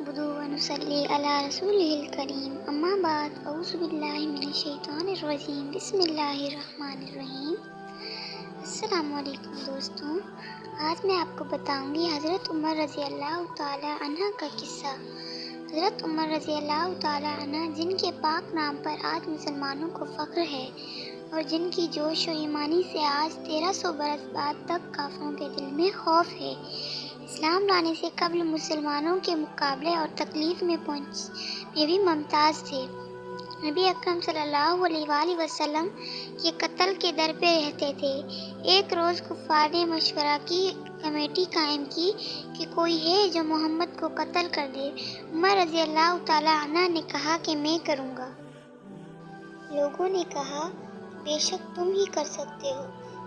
نحمده ونصلي على رسوله الكريم اما بعد اعوذ باللہ من الشیطان الرجیم بسم اللہ الرحمن الرحیم۔ السلام علیکم دوستوں، آج میں آپ کو بتاؤں گی حضرت عمر رضی اللہ تعالی عنہ کا قصہ۔ حضرت عمر رضی اللہ تعالی عنہ جن کے پاک نام پر آج مسلمانوں کو فخر ہے اور جن کی جوش و ایمانی سے آج 1300 برس بعد تک کافروں کے دل میں خوف ہے، اسلام لانے سے قبل مسلمانوں کے مقابلے اور تکلیف میں بھی ممتاز تھے۔ نبی اکرم صلی اللہ علیہ وآلہ وسلم کے قتل کے در پہ رہتے تھے۔ ایک روز کفار نے مشورہ کی کمیٹی قائم کی کہ کوئی ہے جو محمد کو قتل کر دے۔ عمر رضی اللہ تعالی عنہ نے کہا کہ میں کروں گا۔ لوگوں نے کہا بے شک تم ہی کر سکتے ہو۔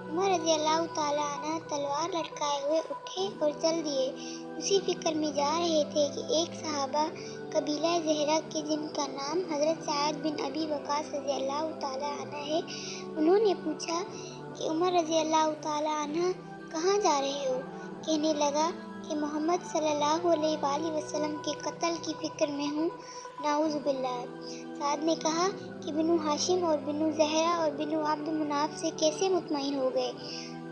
عمر رضی اللہ تعالی عنہ تلوار لٹکائے ہوئے اٹھے اور چل دیے۔ اسی فکر میں جا رہے تھے کہ ایک صحابہ قبیلہ زہرہ کے جن کا نام حضرت سعد بن ابی وقاص رضی اللہ تعالی عنہ ہے، انہوں نے پوچھا کہ عمر رضی اللہ تعالی عنہ کہاں جا رہے ہو؟ کہنے لگا کہ محمد صلی اللہ علیہ وآلہ وسلم کے قتل کی فکر میں ہوں، نعوذ باللہ۔ سعد نے کہا کہ بنو ہاشم اور بنو زہرہ اور بنو عبد مناف سے کیسے مطمئن ہو گئے؟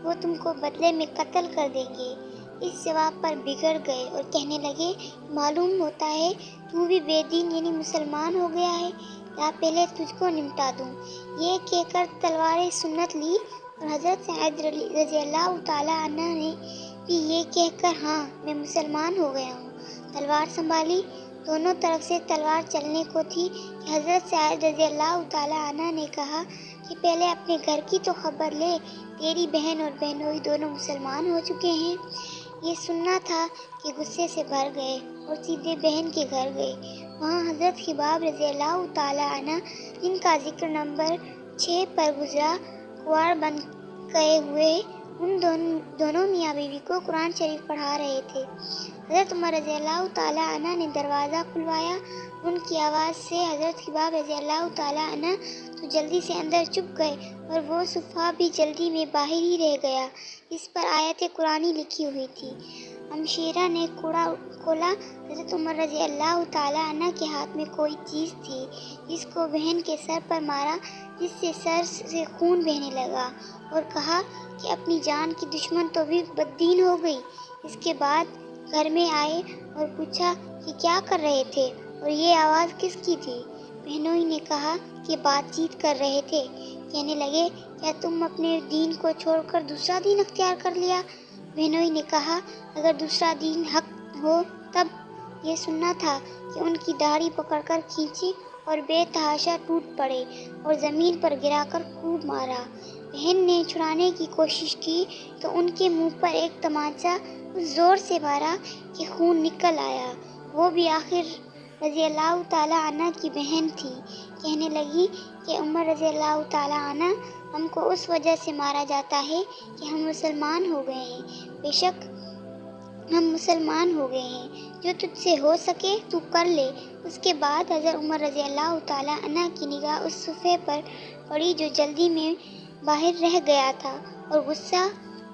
وہ تم کو بدلے میں قتل کر دیں گے۔ اس جواب پر بگڑ گئے اور کہنے لگے معلوم ہوتا ہے تو بھی بے دین یعنی مسلمان ہو گیا ہے، یا پہلے تجھ کو نمٹا دوں۔ یہ کہہ کر تلوار سنت لی اور حضرت سعد رضی اللہ تعالی عنہ نے بھی یہ کہہ کر ہاں میں مسلمان ہو گیا ہوں تلوار سنبھالی۔ دونوں طرف سے تلوار چلنے کو تھی کہ حضرت سعد رضی اللہ تعالی عنہ نے کہا کہ پہلے اپنے گھر کی تو خبر لے، تیری بہن اور بہنوئی دونوں مسلمان ہو چکے ہیں۔ یہ سننا تھا کہ غصے سے بھر گئے اور سیدھے بہن کے گھر گئے۔ وہاں حضرت خباب رضی اللہ تعالی عنہ جن کا ذکر نمبر 6 پر گزرا، کنوار بند کئے ہوئے ان دونوں میاں بیوی کو قرآن شریف پڑھا رہے تھے۔ حضرت عمر رضی اللہ تعالی عنہ نے دروازہ کھلوایا۔ ان کی آواز سے حضرت خباب رضی اللہ تعالی عنہ تو جلدی سے اندر چھپ گئے اور وہ صفحہ بھی جلدی میں باہر ہی رہ گیا جس پر آیت قرآنی لکھی ہوئی تھی۔ ہمشیرہ نے کھولا، حضرت عمر رضی اللہ تعالی عنہ کے ہاتھ میں کوئی چیز تھی جس کو بہن کے سر پر مارا، جس سے سر سے خون بہنے لگا، اور کہا کہ اپنی جان کی دشمن تو بھی بددین ہو گئی۔ اس کے بعد گھر میں آئے اور پوچھا کہ کیا کر رہے تھے اور یہ آواز کس کی تھی؟ بہنوئی نے کہا کہ بات چیت کر رہے تھے۔ کہنے لگے کیا تم اپنے دین کو چھوڑ کر دوسرا دین اختیار کر لیا؟ بہنوئی نے کہا اگر دوسرا دین حق ہو تب یہ سننا تھا کہ ان کی داڑھی پکڑ کر کھینچی اور بے تحاشا ٹوٹ پڑے اور زمین پر گرا کر خوب مارا۔ بہن نے چھڑانے کی کوشش کی تو ان کے منہ پر ایک تمانچہ اس زور سے مارا کہ خون نکل آیا۔ وہ بھی آخر رضی اللہ تعالی عنہ کی بہن تھی۔ کہنے لگی کہ عمر رضی اللہ تعالی عنہ ہم کو اس وجہ سے مارا جاتا ہے کہ ہم مسلمان ہو گئے ہیں۔ بے شک ہم مسلمان ہو گئے ہیں، جو تجھ سے ہو سکے تو کر لے۔ اس کے بعد حضرت عمر رضی اللہ تعالی عنہ کی نگاہ اس صفحے پر پڑی جو جلدی میں باہر رہ گیا تھا، اور غصہ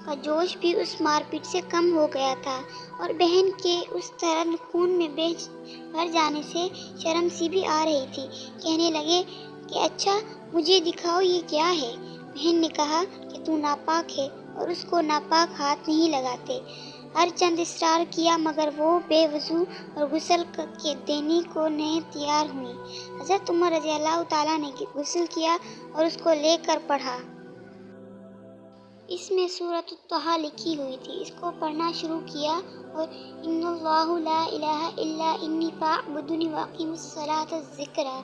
کا جوش بھی اس مار پیٹ سے کم ہو گیا تھا، اور بہن کے اس طرح خون میں بھر جانے سے شرم سی بھی آ رہی تھی۔ کہنے لگے کہ اچھا مجھے دکھاؤ یہ کیا ہے؟ بہن نے کہا کہ تو ناپاک ہے اور اس کو ناپاک ہاتھ نہیں لگاتے۔ ہر چند اصرار کیا مگر وہ بے وضو اور غسل کے دینے کو نہیں تیار ہوئی۔ حضرت عمر رضی اللہ تعالیٰ نے غسل کیا اور اس کو لے کر پڑھا۔ اس میں سورۃ الطٰہٰ لکھی ہوئی تھی۔ اس کو پڑھنا شروع کیا اور ان اللہ لا الہ الا انی فاعبدونی واقیم الصلاۃ ذکرا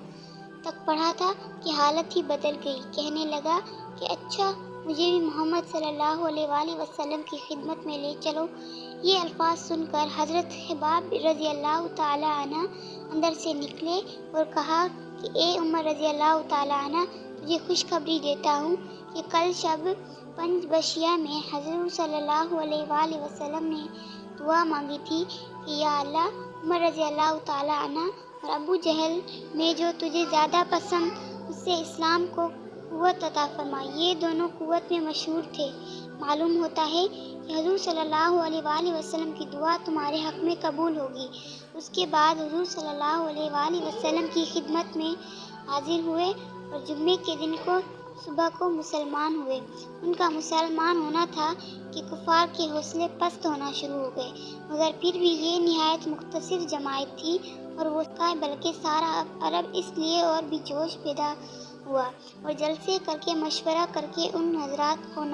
تک پڑھا تھا کہ حالت ہی بدل گئی۔ کہنے لگا کہ اچھا مجھے بھی محمد صلی اللہ علیہ وآلہ وسلم کی خدمت میں لے چلو۔ یہ الفاظ سن کر حضرت خباب رضی اللہ تعالی عنہ اندر سے نکلے اور کہا کہ اے عمر رضی اللہ تعالی عنہ، تجھے خوشخبری دیتا ہوں کہ کل شب پنج بشیہ میں حضور صلی اللہ علیہ وآلہ وسلم نے دعا مانگی تھی کہ یا اللہ عمر رضی اللہ تعالی عنہ اور ابو جہل میں جو تجھے زیادہ پسند اس سے اسلام کو قوت عطا فرما۔ یہ دونوں قوت میں مشہور تھے۔ معلوم ہوتا ہے کہ حضور صلی اللہ علیہ وآلہ وسلم کی دعا تمہارے حق میں قبول ہوگی۔ اس کے بعد حضور صلی اللہ علیہ وآلہ وسلم کی خدمت میں حاضر ہوئے اور جمعے کے دن کو صبح کو مسلمان ہوئے۔ ان کا مسلمان ہونا تھا کہ کفار کے حوصلے پست ہونا شروع ہو گئے، مگر پھر بھی یہ نہایت مختصر جماعت تھی اور وہ بلکہ سارا عرب اس لیے اور بھی جوش پیدا ہوا اور جلسے کر کے مشورہ کر کے ان حضرات کو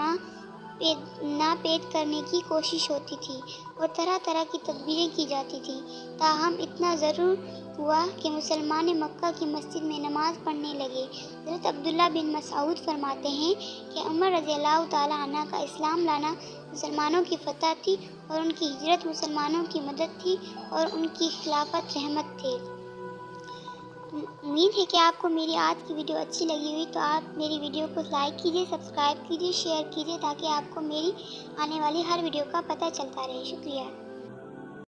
ناپید کرنے کی کوشش ہوتی تھی اور طرح طرح کی تدبیریں کی جاتی تھیں۔ تاہم اتنا ضرور ہوا کہ مسلمان مکہ کی مسجد میں نماز پڑھنے لگے۔ حضرت عبداللہ بن مسعود فرماتے ہیں کہ عمر رضی اللہ تعالیٰ عنہ کا اسلام لانا مسلمانوں کی فتح تھی اور ان کی ہجرت مسلمانوں کی مدد تھی اور ان کی خلافت رحمت تھی۔ امید ہے کہ آپ کو میری آج کی ویڈیو اچھی لگی ہوئی، تو آپ میری ویڈیو کو لائک کیجیے، سبسکرائب کیجیے، شیئر کیجیے تاکہ آپ کو میری آنے والی ہر ویڈیو کا پتہ چلتا رہے۔ شکریہ۔